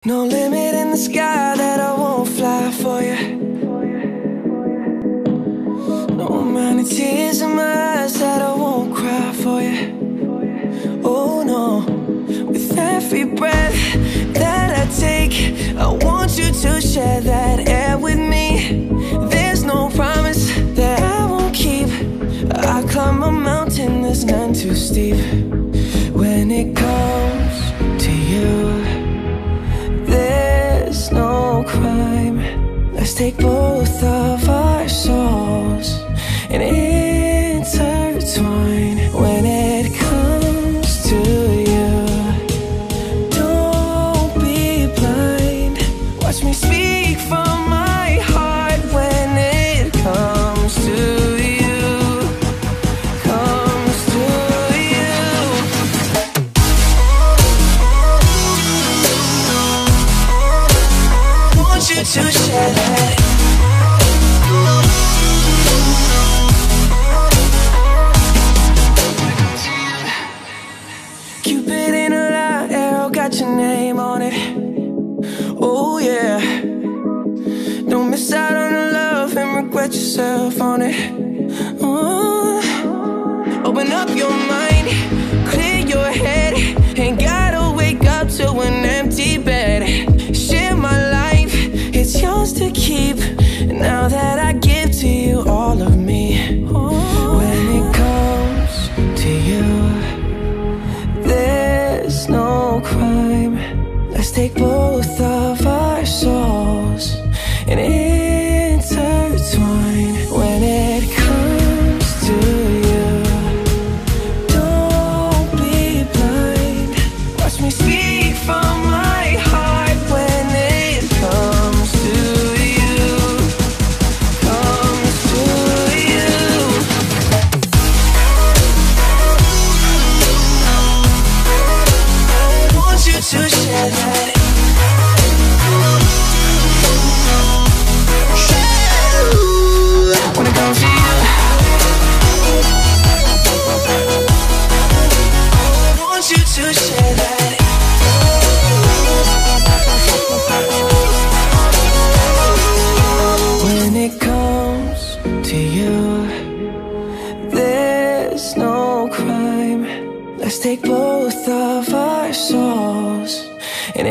No limit in the sky that I won't fly for you. No amount of tears in my eyes that I won't cry for you. Oh no, with every breath that I take, I want you to share that air with me. There's no promise that I won't keep. I climb a mountain that's none too steep. When it comes to you, there's no crime. Let's take both of our souls and intertwine. When it comes to you, don't be blind. Watch me speak from my heart. When it comes to you, comes to you. Want you to share that. Cupid in a light arrow got your name on it. Oh yeah. Don't miss out on the love and regret yourself on it. Open up your mind, clear your head. Ain't gotta wake up to an empty bed. Share my life, it's yours to keep. Now that I give to you all of me. When it comes to you, there's no crime. Let's take both of our souls and intertwine. When it comes to you, don't be blind. Watch me speak from my heart. When it comes to you, comes to you. Want you to share that. When it comes to you, want you to share that. When it comes to you, there's no crime. Let's take both of our souls and